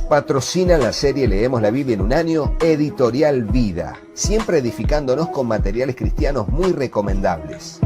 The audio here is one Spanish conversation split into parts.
Patrocina la serie Leemos la Biblia en un año, Editorial Vida, siempre edificándonos con materiales cristianos muy recomendables.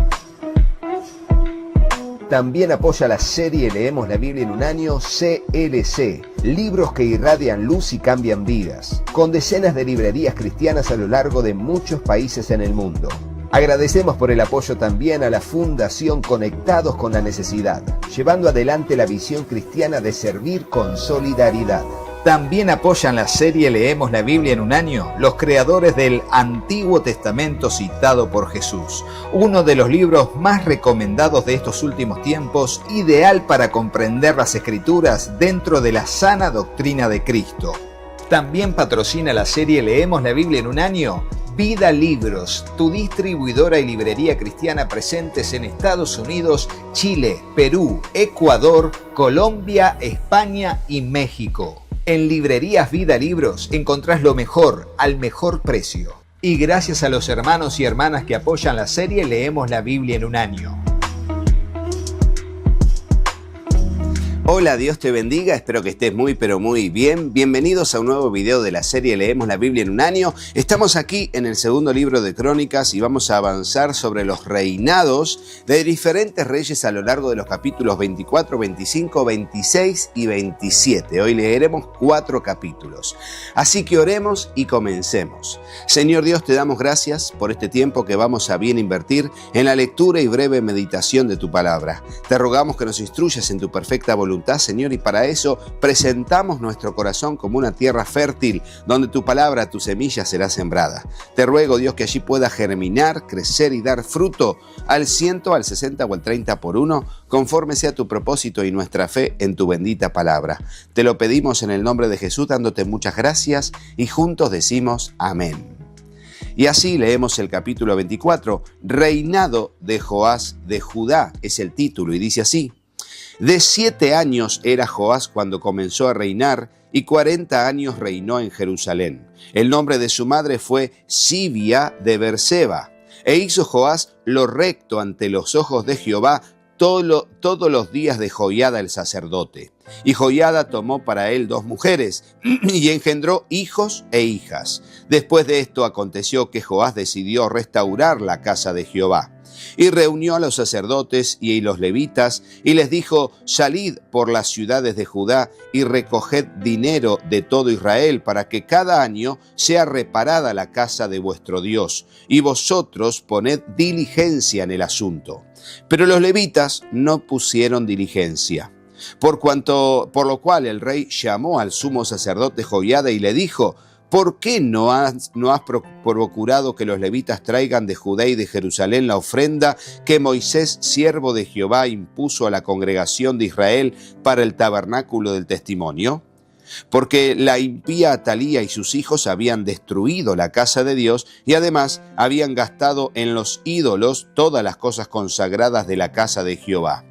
También apoya la serie Leemos la Biblia en un año, CLC, libros que irradian luz y cambian vidas, con decenas de librerías cristianas a lo largo de muchos países en el mundo. Agradecemos por el apoyo también a la Fundación Conectados con la Necesidad, llevando adelante la visión cristiana de servir con solidaridad. También apoyan la serie Leemos la Biblia en un año los creadores del Antiguo Testamento citado por Jesús, uno de los libros más recomendados de estos últimos tiempos, ideal para comprender las Escrituras dentro de la sana doctrina de Cristo. También patrocina la serie Leemos la Biblia en un año Vida Libros, tu distribuidora y librería cristiana presentes en Estados Unidos, Chile, Perú, Ecuador, Colombia, España y México. En Librerías Vida Libros encontrás lo mejor al mejor precio. Y gracias a los hermanos y hermanas que apoyan la serie Leemos la Biblia en un año. Hola, Dios te bendiga, espero que estés muy pero muy bien. Bienvenidos a un nuevo video de la serie Leemos la Biblia en un año. Estamos aquí en el segundo libro de Crónicas y vamos a avanzar sobre los reinados de diferentes reyes a lo largo de los capítulos 24, 25, 26 y 27. Hoy leeremos 4 capítulos. Así que oremos y comencemos. Señor Dios, te damos gracias por este tiempo que vamos a bien invertir en la lectura y breve meditación de tu palabra. Te rogamos que nos instruyas en tu perfecta voluntad, Señor, y para eso presentamos nuestro corazón como una tierra fértil donde tu palabra, tu semilla será sembrada. Te ruego, Dios, que allí pueda germinar, crecer y dar fruto al 100, al 60 o al 30 por uno, conforme sea tu propósito y nuestra fe en tu bendita palabra. Te lo pedimos en el nombre de Jesús, dándote muchas gracias y juntos decimos amén. Y así leemos el capítulo 24, Reinado de Joás de Judá, es el título, y dice así: De 7 años era Joás cuando comenzó a reinar, y 40 años reinó en Jerusalén. El nombre de su madre fue Sibia de Berseba. E hizo Joás lo recto ante los ojos de Jehová todos los días de Joiada el sacerdote. Y Joiada tomó para él 2 mujeres, y engendró hijos e hijas. Después de esto aconteció que Joás decidió restaurar la casa de Jehová. Y reunió a los sacerdotes y los levitas, y les dijo: salid por las ciudades de Judá y recoged dinero de todo Israel, para que cada año sea reparada la casa de vuestro Dios, y vosotros poned diligencia en el asunto. Pero los levitas no pusieron diligencia. Por lo cual el rey llamó al sumo sacerdote Joiada y le dijo: ¿por qué no has procurado que los levitas traigan de Judá y de Jerusalén la ofrenda que Moisés, siervo de Jehová, impuso a la congregación de Israel para el tabernáculo del testimonio? Porque la impía Atalía y sus hijos habían destruido la casa de Dios y además habían gastado en los ídolos todas las cosas consagradas de la casa de Jehová.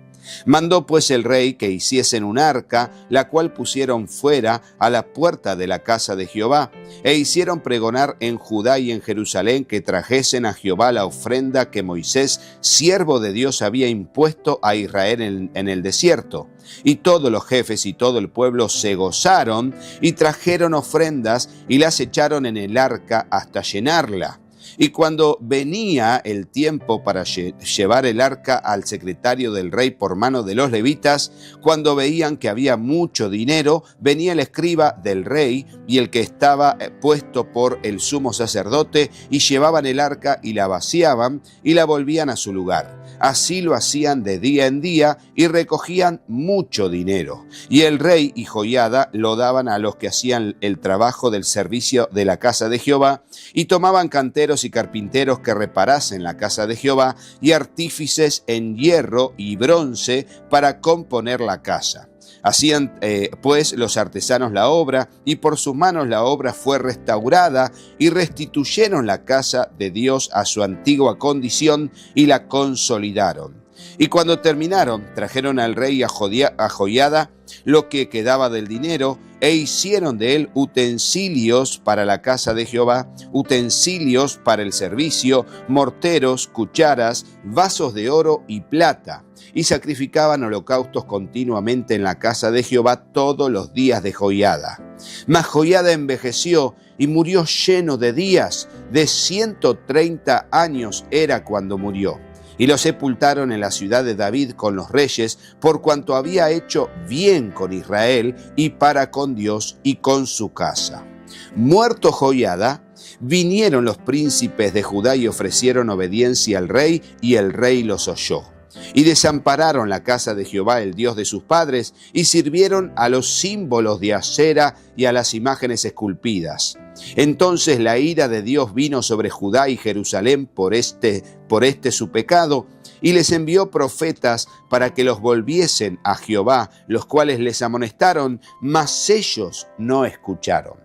Mandó pues el rey que hiciesen un arca, la cual pusieron fuera a la puerta de la casa de Jehová, e hicieron pregonar en Judá y en Jerusalén que trajesen a Jehová la ofrenda que Moisés, siervo de Dios, había impuesto a Israel en el desierto. Y todos los jefes y todo el pueblo se gozaron y trajeron ofrendas y las echaron en el arca hasta llenarla. Y cuando venía el tiempo para llevar el arca al secretario del rey por mano de los levitas, cuando veían que había mucho dinero, venía el escriba del rey y el que estaba puesto por el sumo sacerdote, y llevaban el arca y la vaciaban y la volvían a su lugar. Así lo hacían de día en día y recogían mucho dinero. Y el rey y Joiada lo daban a los que hacían el trabajo del servicio de la casa de Jehová, y tomaban canteros y carpinteros que reparasen la casa de Jehová, y artífices en hierro y bronce para componer la casa. Hacían pues los artesanos la obra, y por sus manos la obra fue restaurada, y restituyeron la casa de Dios a su antigua condición y la consolidaron. Y cuando terminaron, trajeron al rey a Joiada lo que quedaba del dinero, e hicieron de él utensilios para la casa de Jehová, utensilios para el servicio, morteros, cucharas, vasos de oro y plata. Y sacrificaban holocaustos continuamente en la casa de Jehová todos los días de Joiada. Mas Joiada envejeció y murió lleno de días. De 130 años era cuando murió. Y lo sepultaron en la ciudad de David con los reyes, por cuanto había hecho bien con Israel y para con Dios y con su casa. Muerto Joiada, vinieron los príncipes de Judá y ofrecieron obediencia al rey, y el rey los oyó. Y desampararon la casa de Jehová, el Dios de sus padres, y sirvieron a los símbolos de Asera y a las imágenes esculpidas. Entonces la ira de Dios vino sobre Judá y Jerusalén por este su pecado, y les envió profetas para que los volviesen a Jehová, los cuales les amonestaron, mas ellos no escucharon.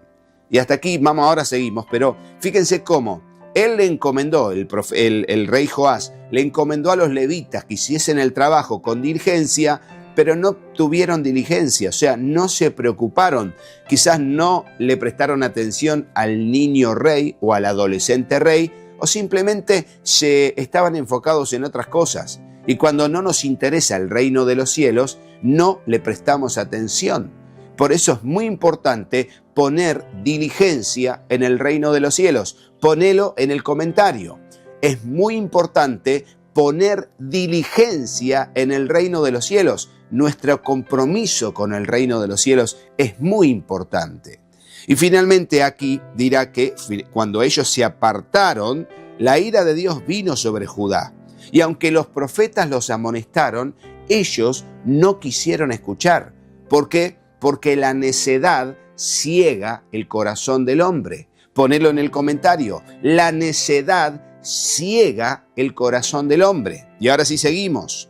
Y hasta aquí, ahora seguimos, pero fíjense cómo él le encomendó, el rey Joás, le encomendó a los levitas que hiciesen el trabajo con diligencia, pero no tuvieron diligencia, o sea, no se preocuparon, quizás no le prestaron atención al niño rey o al adolescente rey, o simplemente se estaban enfocados en otras cosas. Y cuando no nos interesa el reino de los cielos, no le prestamos atención. Por eso es muy importante poner diligencia en el reino de los cielos. Ponelo en el comentario. Es muy importante poner diligencia en el reino de los cielos. Nuestro compromiso con el reino de los cielos es muy importante. Y finalmente aquí dirá que cuando ellos se apartaron, la ira de Dios vino sobre Judá. Y aunque los profetas los amonestaron, ellos no quisieron escuchar. ¿Por qué? Porque la necedad ciega el corazón del hombre. Ponelo en el comentario. La necedad ciega el corazón del hombre. Y ahora sí seguimos.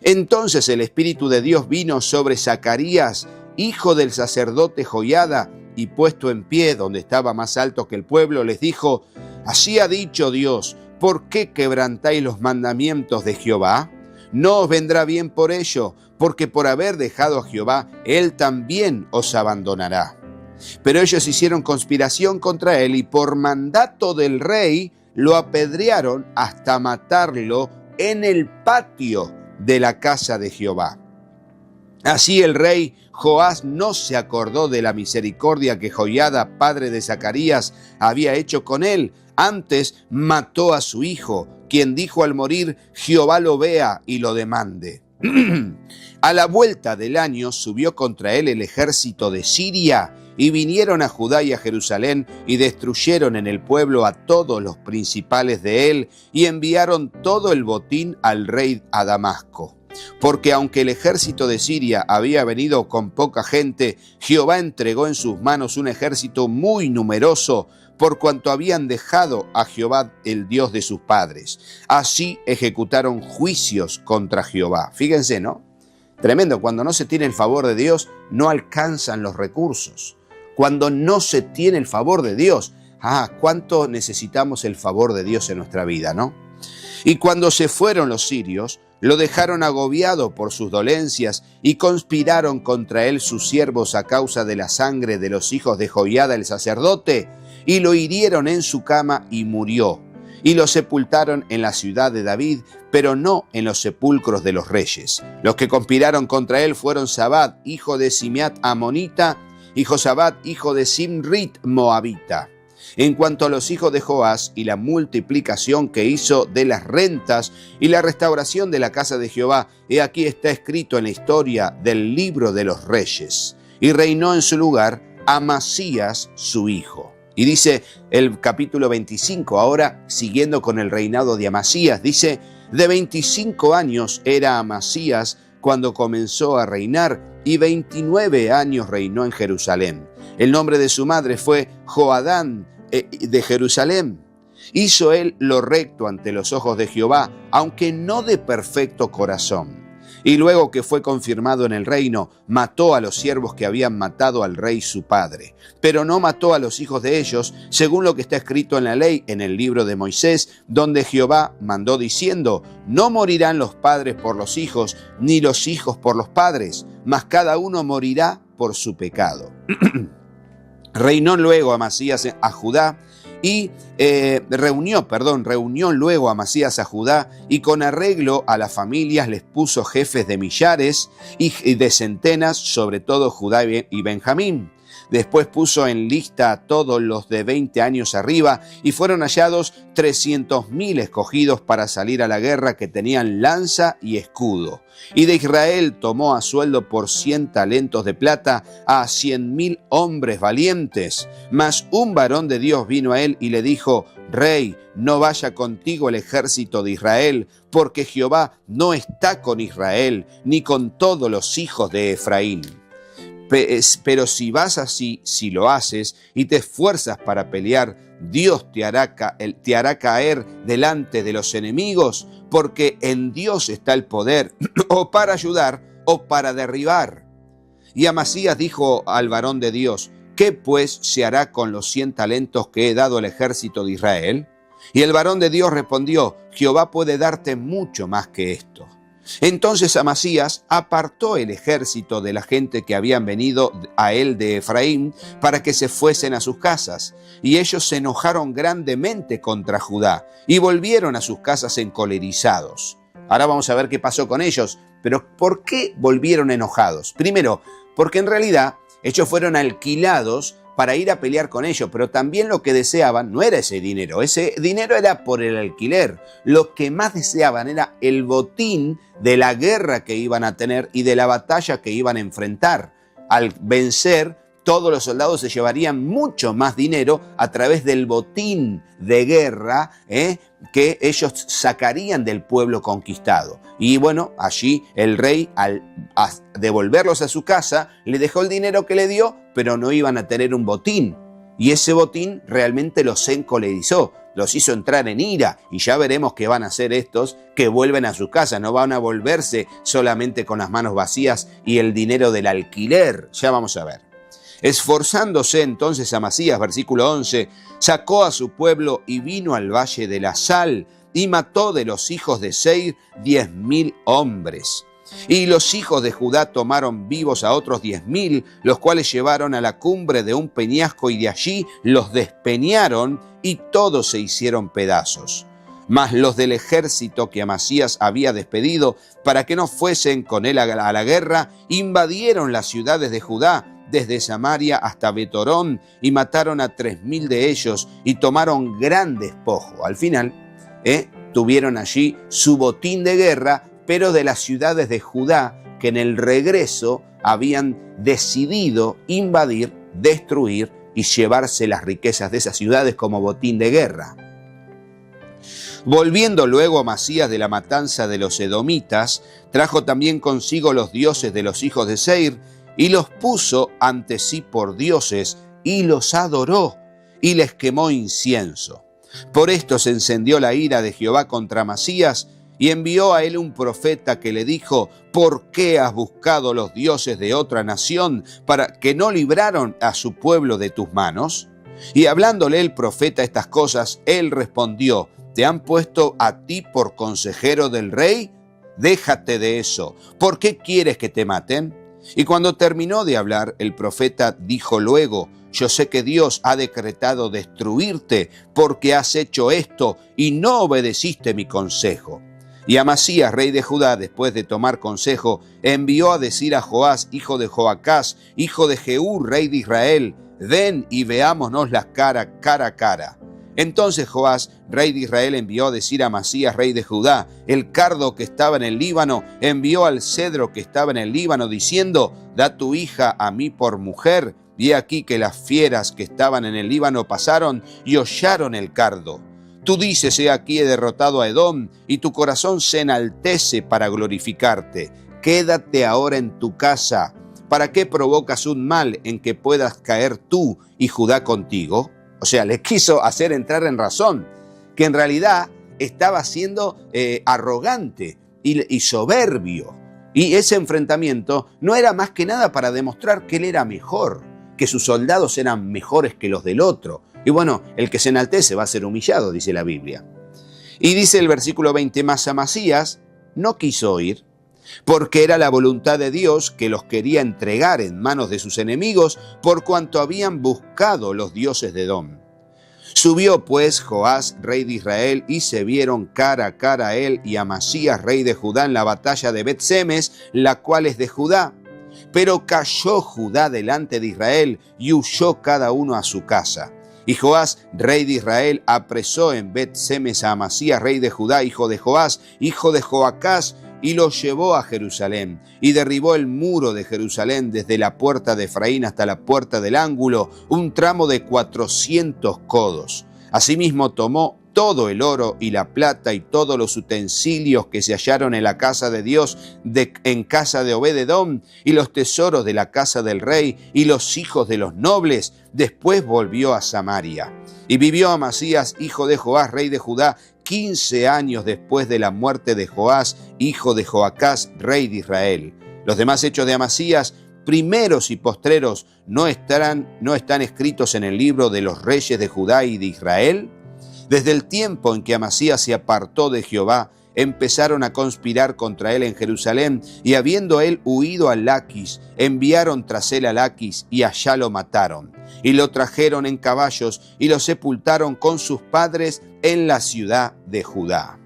Entonces el Espíritu de Dios vino sobre Zacarías, hijo del sacerdote Joiada, y puesto en pie donde estaba más alto que el pueblo, les dijo: Así ha dicho Dios, ¿por qué quebrantáis los mandamientos de Jehová? No os vendrá bien por ello, porque por haber dejado a Jehová, él también os abandonará. Pero ellos hicieron conspiración contra él y por mandato del rey lo apedrearon hasta matarlo en el patio de la casa de Jehová. Así el rey Joás no se acordó de la misericordia que Joiada, padre de Zacarías, había hecho con él. Antes mató a su hijo, quien dijo al morir: Jehová lo vea y lo demande. A la vuelta del año subió contra él el ejército de Siria, y vinieron a Judá y a Jerusalén, y destruyeron en el pueblo a todos los principales de él, y enviaron todo el botín al rey a Damasco. Porque aunque el ejército de Siria había venido con poca gente, Jehová entregó en sus manos un ejército muy numeroso, por cuanto habían dejado a Jehová, el Dios de sus padres. Así ejecutaron juicios contra Jehová. Fíjense, ¿no? Tremendo, cuando no se tiene el favor de Dios, no alcanzan los recursos. Cuando no se tiene el favor de Dios, cuánto necesitamos el favor de Dios en nuestra vida, ¿no? Y cuando se fueron los sirios, lo dejaron agobiado por sus dolencias y conspiraron contra él sus siervos a causa de la sangre de los hijos de Joiada el sacerdote, y lo hirieron en su cama y murió. Y lo sepultaron en la ciudad de David, pero no en los sepulcros de los reyes. Los que conspiraron contra él fueron Zabad, hijo de Simeat Amonita, y Josabad, hijo de Simrit Moabita. En cuanto a los hijos de Joás y la multiplicación que hizo de las rentas y la restauración de la casa de Jehová, he aquí está escrito en la historia del libro de los reyes. Y reinó en su lugar Amasías su hijo. Y dice el capítulo 25, ahora siguiendo con el reinado de Amasías, dice: de 25 años era Amasías cuando comenzó a reinar, y 29 años reinó en Jerusalén. El nombre de su madre fue Joadán de Jerusalén. Hizo él lo recto ante los ojos de Jehová, aunque no de perfecto corazón. Y luego que fue confirmado en el reino, mató a los siervos que habían matado al rey su padre. Pero no mató a los hijos de ellos, según lo que está escrito en la ley, en el libro de Moisés, donde Jehová mandó diciendo: no morirán los padres por los hijos, ni los hijos por los padres, mas cada uno morirá por su pecado. Reinó luego Amasías a Judá y reunió luego Amasías a Judá, y con arreglo a las familias les puso jefes de millares y de centenas, sobre todo Judá y Benjamín. Después puso en lista a todos los de 20 años arriba y fueron hallados 300.000 escogidos para salir a la guerra que tenían lanza y escudo. Y de Israel tomó a sueldo por 100 talentos de plata a 100.000 hombres valientes. Mas un varón de Dios vino a él y le dijo: Rey, no vaya contigo el ejército de Israel, porque Jehová no está con Israel, ni con todos los hijos de Efraín. Pero si vas así, si lo haces y te esfuerzas para pelear, Dios te hará caer delante de los enemigos, porque en Dios está el poder, o para ayudar o para derribar. Y Amasías dijo al varón de Dios: ¿qué pues se hará con los 100 talentos que he dado al ejército de Israel? Y el varón de Dios respondió: Jehová puede darte mucho más que esto. Entonces Amasías apartó el ejército de la gente que habían venido a él de Efraín para que se fuesen a sus casas. Y ellos se enojaron grandemente contra Judá y volvieron a sus casas encolerizados. Ahora vamos a ver qué pasó con ellos. Pero ¿por qué volvieron enojados? Primero, porque en realidad ellos fueron alquilados para ir a pelear con ellos, pero también lo que deseaban no era ese dinero era por el alquiler. Lo que más deseaban era el botín de la guerra que iban a tener y de la batalla que iban a enfrentar. Al vencer, todos los soldados se llevarían mucho más dinero a través del botín de guerra que ellos sacarían del pueblo conquistado. Y bueno, allí el rey, al devolverlos a su casa, le dejó el dinero que le dio, pero no iban a tener un botín. Y ese botín realmente los encolerizó, los hizo entrar en ira. Y ya veremos qué van a hacer estos que vuelven a su casa. No van a volverse solamente con las manos vacías y el dinero del alquiler. Ya vamos a ver. Esforzándose entonces Amasías, versículo 11, sacó a su pueblo y vino al valle de la Sal y mató de los hijos de Seir 10.000 hombres. Y los hijos de Judá tomaron vivos a otros 10.000, los cuales llevaron a la cumbre de un peñasco y de allí los despeñaron y todos se hicieron pedazos. Mas los del ejército que Amasías había despedido para que no fuesen con él a la guerra, invadieron las ciudades de Judá, desde Samaria hasta Betorón, y mataron a 3.000 de ellos y tomaron gran despojo. Al final, tuvieron allí su botín de guerra, pero de las ciudades de Judá, que en el regreso habían decidido invadir, destruir y llevarse las riquezas de esas ciudades como botín de guerra. Volviendo luego Amasías de la matanza de los edomitas, trajo también consigo los dioses de los hijos de Seir, y los puso ante sí por dioses, y los adoró, y les quemó incienso. Por esto se encendió la ira de Jehová contra Amasías, y envió a él un profeta que le dijo: ¿por qué has buscado los dioses de otra nación para que no libraron a su pueblo de tus manos? Y hablándole el profeta estas cosas, él respondió: ¿te han puesto a ti por consejero del rey? Déjate de eso. ¿Por qué quieres que te maten? Y cuando terminó de hablar, el profeta dijo luego: yo sé que Dios ha decretado destruirte porque has hecho esto y no obedeciste mi consejo. Y Amasías, rey de Judá, después de tomar consejo, envió a decir a Joás, hijo de Joacás, hijo de Jehú, rey de Israel: ven y veámonos las cara a cara. Entonces Joás, rey de Israel, envió a decir a Amasías, rey de Judá: el cardo que estaba en el Líbano envió al cedro que estaba en el Líbano, diciendo: da tu hija a mí por mujer. Y aquí que las fieras que estaban en el Líbano pasaron y hollaron el cardo. Tú dices: he aquí he derrotado a Edom, y tu corazón se enaltece para glorificarte. Quédate ahora en tu casa. ¿Para qué provocas un mal en que puedas caer tú y Judá contigo? O sea, les quiso hacer entrar en razón, que en realidad estaba siendo arrogante y soberbio. Y ese enfrentamiento no era más que nada para demostrar que él era mejor, que sus soldados eran mejores que los del otro. Y bueno, el que se enaltece va a ser humillado, dice la Biblia. Y dice el versículo 20, mas Amasías no quiso oír, porque era la voluntad de Dios que los quería entregar en manos de sus enemigos, por cuanto habían buscado los dioses de Edom. Subió pues Joás, rey de Israel, y se vieron cara a cara él y Amasías, rey de Judá, en la batalla de Bet-Semes, la cual es de Judá. Pero cayó Judá delante de Israel y huyó cada uno a su casa. Y Joás, rey de Israel, apresó en Bet-Semes a Amasías, rey de Judá, hijo de Joás, hijo de Joacás, y lo llevó a Jerusalén, y derribó el muro de Jerusalén desde la puerta de Efraín hasta la puerta del ángulo, un tramo de 400 codos. Asimismo tomó todo el oro y la plata y todos los utensilios que se hallaron en la casa de Dios en casa de Obed-Edom, y los tesoros de la casa del rey y los hijos de los nobles. Después volvió a Samaria. Y vivió Amasías, hijo de Joás, rey de Judá, 15 años después de la muerte de Joás, hijo de Joacás, rey de Israel. Los demás hechos de Amasías, primeros y postreros, ¿no están escritos en el libro de los reyes de Judá y de Israel? Desde el tiempo en que Amasías se apartó de Jehová, empezaron a conspirar contra él en Jerusalén, y habiendo él huido a Laquis, enviaron tras él a Laquis, y allá lo mataron. Y lo trajeron en caballos, y lo sepultaron con sus padres en la ciudad de Judá.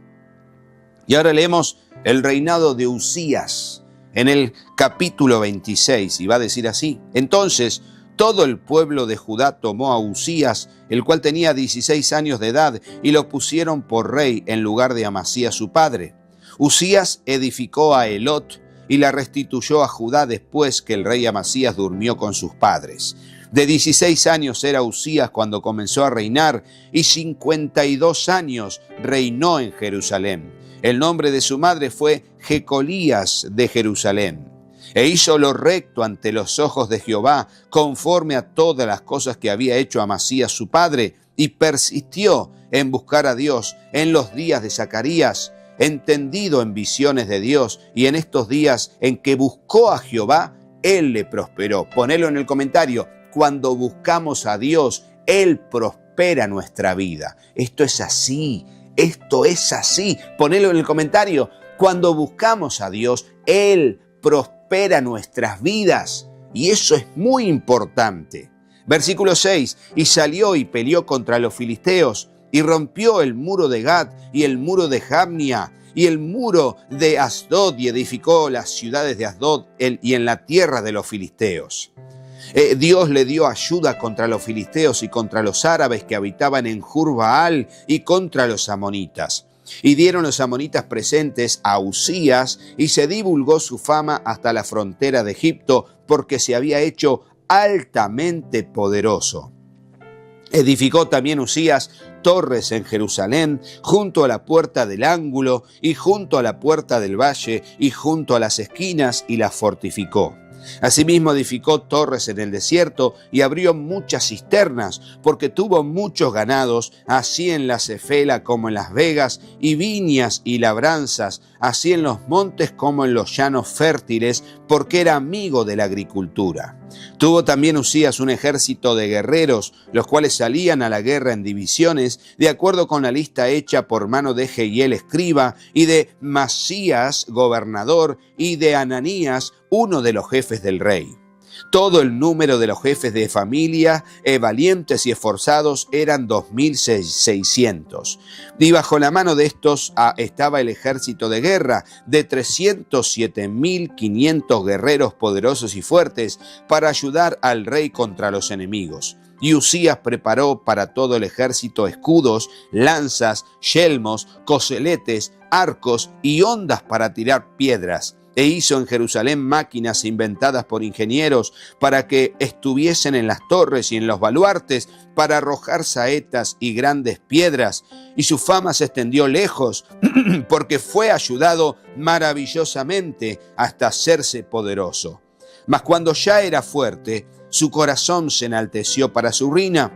Y ahora leemos el reinado de Uzías en el capítulo 26, y va a decir así: Entonces todo el pueblo de Judá tomó a Uzías, el cual tenía 16 años de edad, y lo pusieron por rey en lugar de Amasías su padre. Uzías edificó a Elot y la restituyó a Judá después que el rey Amasías durmió con sus padres. De 16 años era Uzías cuando comenzó a reinar, y 52 años reinó en Jerusalén. El nombre de su madre fue Jecolías de Jerusalén. E hizo lo recto ante los ojos de Jehová, conforme a todas las cosas que había hecho Amasías su padre, y persistió en buscar a Dios en los días de Zacarías, entendido en visiones de Dios, y en estos días en que buscó a Jehová, Él le prosperó. Ponelo en el comentario: cuando buscamos a Dios, Él prospera nuestra vida. Esto es así, esto es así. Ponelo en el comentario: cuando buscamos a Dios, Él prospera nuestras vidas, y eso es muy importante. Versículo 6: Y salió y peleó contra los filisteos, y rompió el muro de Gad y el muro de Jamnia y el muro de Asdod, y edificó las ciudades de Asdod y en la tierra de los filisteos. Dios le dio ayuda contra los filisteos y contra los árabes que habitaban en Jurbaal y contra los amonitas. Y dieron los amonitas presentes a Uzías, y se divulgó su fama hasta la frontera de Egipto, porque se había hecho altamente poderoso. Edificó también Uzías torres en Jerusalén, junto a la puerta del ángulo, y junto a la puerta del valle, y junto a las esquinas, y las fortificó. Asimismo edificó torres en el desierto y abrió muchas cisternas, porque tuvo muchos ganados, así en la Cefela como en las vegas, y viñas y labranzas, así en los montes como en los llanos fértiles, porque era amigo de la agricultura. Tuvo también Uzías un ejército de guerreros, los cuales salían a la guerra en divisiones, de acuerdo con la lista hecha por mano de Jehiel escriba, y de Masías gobernador, y de Ananías, uno de los jefes del rey. Todo el número de los jefes de familia, valientes y esforzados, eran 2.600. Y bajo la mano de estos estaba el ejército de guerra de 307.500 guerreros poderosos y fuertes para ayudar al rey contra los enemigos. Y Uzías preparó para todo el ejército escudos, lanzas, yelmos, coseletes, arcos y hondas para tirar piedras. E hizo en Jerusalén máquinas inventadas por ingenieros para que estuviesen en las torres y en los baluartes para arrojar saetas y grandes piedras. Y su fama se extendió lejos porque fue ayudado maravillosamente hasta hacerse poderoso. Mas cuando ya era fuerte, su corazón se enalteció para su ruina,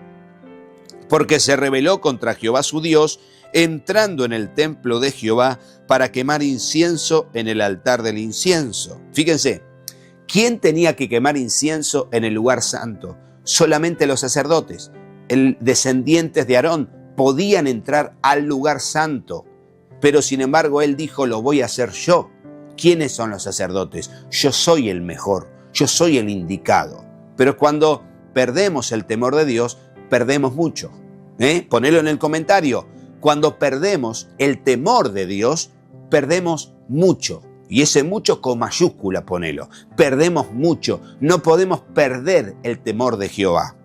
porque se rebeló contra Jehová su Dios, entrando en el templo de Jehová para quemar incienso en el altar del incienso. Fíjense, ¿quién tenía que quemar incienso en el lugar santo? Solamente los sacerdotes, descendientes de Aarón, podían entrar al lugar santo. Pero sin embargo él dijo: lo voy a hacer yo. ¿Quiénes son los sacerdotes? Yo soy el mejor, yo soy el indicado. Pero cuando perdemos el temor de Dios, perdemos mucho. Ponelo en el comentario. Cuando perdemos el temor de Dios, perdemos mucho. Y ese mucho con mayúscula ponelo. Perdemos mucho. No podemos perder el temor de Jehová.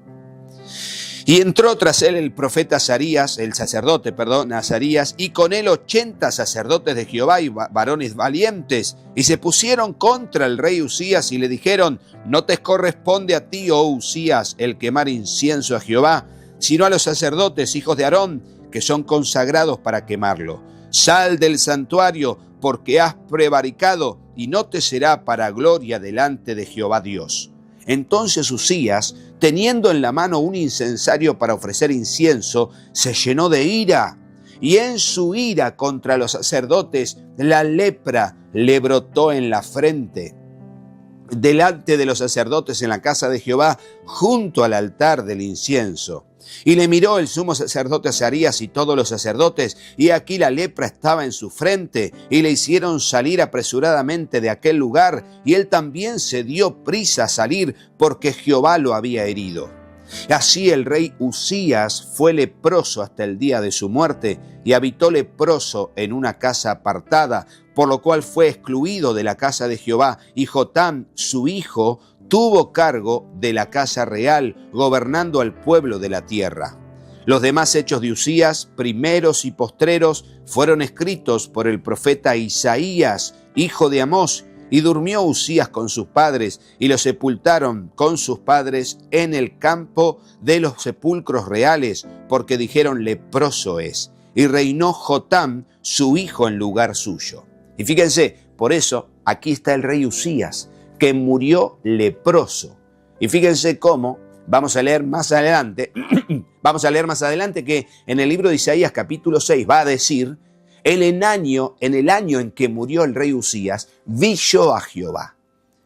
Y entró tras él el profeta Azarías, el sacerdote, Azarías, y con él 80 sacerdotes de Jehová y varones valientes, y se pusieron contra el rey Usías y le dijeron: no te corresponde a ti, oh Usías, el quemar incienso a Jehová, sino a los sacerdotes, hijos de Aarón, que son consagrados para quemarlo. Sal del santuario, porque has prevaricado, y no te será para gloria delante de Jehová Dios. Entonces Usías, teniendo en la mano un incensario para ofrecer incienso, se llenó de ira, y en su ira contra los sacerdotes la lepra le brotó en la frente, delante de los sacerdotes en la casa de Jehová, junto al altar del incienso. Y le miró el sumo sacerdote Azarías y todos los sacerdotes, y aquí la lepra estaba en su frente, y le hicieron salir apresuradamente de aquel lugar, y él también se dio prisa a salir, porque Jehová lo había herido. Así el rey Usías fue leproso hasta el día de su muerte, y habitó leproso en una casa apartada, por lo cual fue excluido de la casa de Jehová, y Jotam, su hijo, tuvo cargo de la casa real, gobernando al pueblo de la tierra. Los demás hechos de Usías, primeros y postreros, fueron escritos por el profeta Isaías, hijo de Amós, y durmió Usías con sus padres, y lo sepultaron con sus padres en el campo de los sepulcros reales, porque dijeron: leproso es. Y reinó Jotam, su hijo, en lugar suyo. Y fíjense, por eso aquí está el rey Usías, que murió leproso. Y fíjense cómo, vamos a leer más adelante que en el libro de Isaías capítulo 6 va a decir: en el año en que murió el rey Usías, vi yo a Jehová.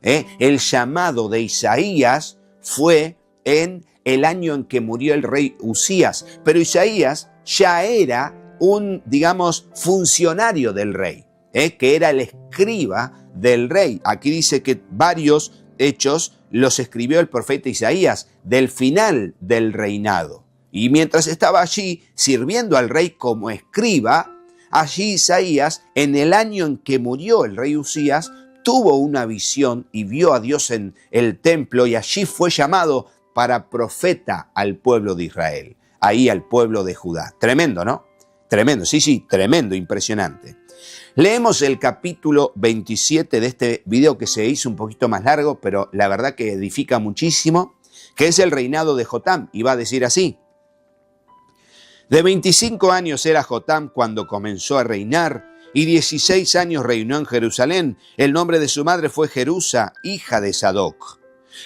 El llamado de Isaías fue en el año en que murió el rey Usías, pero Isaías ya era un, funcionario del rey, que era el escriba del rey. Aquí dice que varios hechos los escribió el profeta Isaías del final del reinado. Y mientras estaba allí sirviendo al rey como escriba, allí Isaías, en el año en que murió el rey Usías, tuvo una visión y vio a Dios en el templo, y allí fue llamado para profeta al pueblo de Israel, ahí al pueblo de Judá. Tremendo, ¿no? Tremendo, sí, tremendo, impresionante. Leemos el capítulo 27 de este video, que se hizo un poquito más largo, pero la verdad que edifica muchísimo, que es el reinado de Jotam, y va a decir así: de 25 años era Jotam cuando comenzó a reinar, y 16 años reinó en Jerusalén. El nombre de su madre fue Jerusa, hija de Sadoc.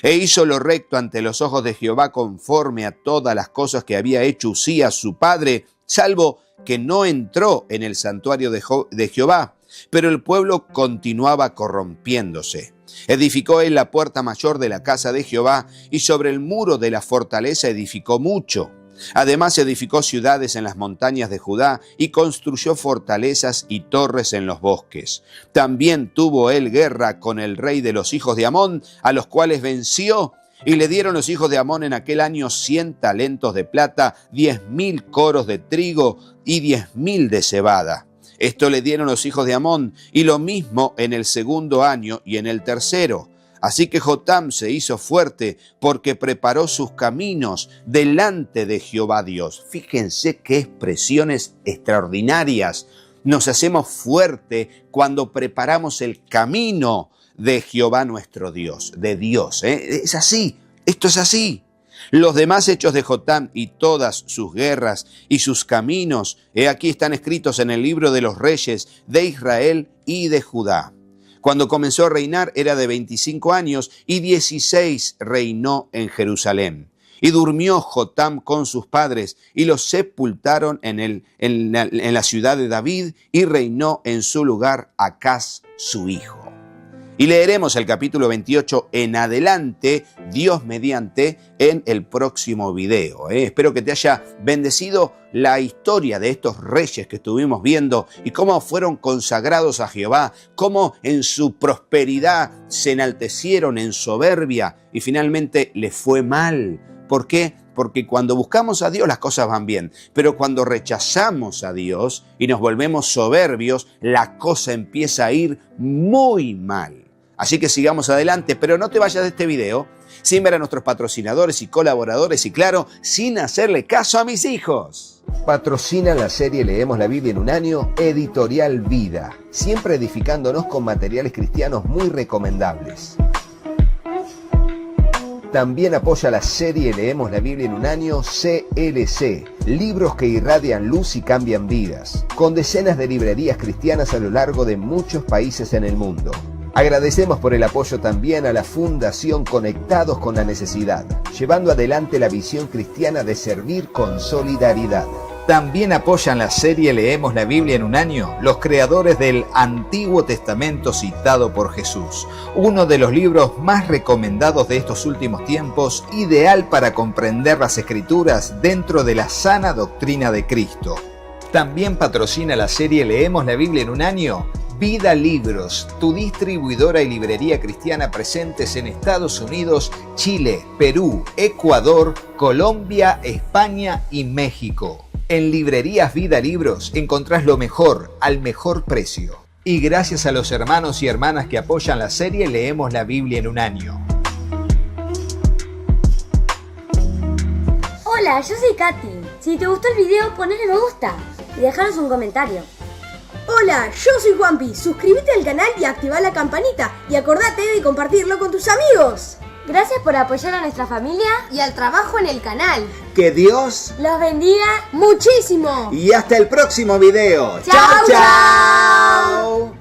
E hizo lo recto ante los ojos de Jehová, conforme a todas las cosas que había hecho Usías su padre, salvo que no entró en el santuario de Jehová, pero el pueblo continuaba corrompiéndose. Edificó él la puerta mayor de la casa de Jehová, y sobre el muro de la fortaleza edificó mucho. Además edificó ciudades en las montañas de Judá, y construyó fortalezas y torres en los bosques. También tuvo él guerra con el rey de los hijos de Amón, a los cuales venció, y le dieron los hijos de Amón en aquel año 100 talentos de plata, 10,000 coros de trigo y 10,000 de cebada. Esto le dieron los hijos de Amón, y lo mismo en el segundo año y en el tercero. Así que Jotam se hizo fuerte, porque preparó sus caminos delante de Jehová Dios. Fíjense qué expresiones extraordinarias. Nos hacemos fuerte cuando preparamos el camino de Jehová nuestro Dios, de Dios. Es así, esto es así. Los demás hechos de Jotam y todas sus guerras y sus caminos, aquí están escritos en el libro de los reyes de Israel y de Judá. Cuando comenzó a reinar era de 25 años, y 16 reinó en Jerusalén. Y durmió Jotam con sus padres, y los sepultaron en la ciudad de David, y reinó en su lugar Acaz su hijo. Y leeremos el capítulo 28 en adelante, Dios mediante, en el próximo video. Espero que te haya bendecido la historia de estos reyes que estuvimos viendo, y cómo fueron consagrados a Jehová, cómo en su prosperidad se enaltecieron en soberbia y finalmente les fue mal. ¿Por qué? porque cuando buscamos a Dios las cosas van bien, pero cuando rechazamos a Dios y nos volvemos soberbios, la cosa empieza a ir muy mal. Así que sigamos adelante, pero no te vayas de este video sin ver a nuestros patrocinadores y colaboradores y claro, sin hacerle caso a mis hijos. Patrocina la serie Leemos la Biblia en un año, Editorial Vida, siempre edificándonos con materiales cristianos muy recomendables. También apoya la serie Leemos la Biblia en un año, CLC, libros que irradian luz y cambian vidas, con decenas de librerías cristianas a lo largo de muchos países en el mundo. Agradecemos por el apoyo también a la Fundación Conectados con la Necesidad, llevando adelante la visión cristiana de servir con solidaridad. También apoyan la serie Leemos la Biblia en un año los creadores del Antiguo Testamento citado por Jesús, uno de los libros más recomendados de estos últimos tiempos, ideal para comprender las Escrituras dentro de la sana doctrina de Cristo. También patrocina la serie Leemos la Biblia en un año Vida Libros, tu distribuidora y librería cristiana presentes en Estados Unidos, Chile, Perú, Ecuador, Colombia, España y México. En librerías Vida Libros encontrás lo mejor al mejor precio. Y gracias a los hermanos y hermanas que apoyan la serie Leemos la Biblia en un año. Hola, yo soy Katy. Si te gustó el video, ponle me gusta y dejanos un comentario. Hola, yo soy Juanpi. Suscríbete al canal y activa la campanita. Y acordate de compartirlo con tus amigos. Gracias por apoyar a nuestra familia Y al trabajo en el canal. Que Dios los bendiga. ¡Muchísimo! y hasta el próximo video. ¡Chao, chao!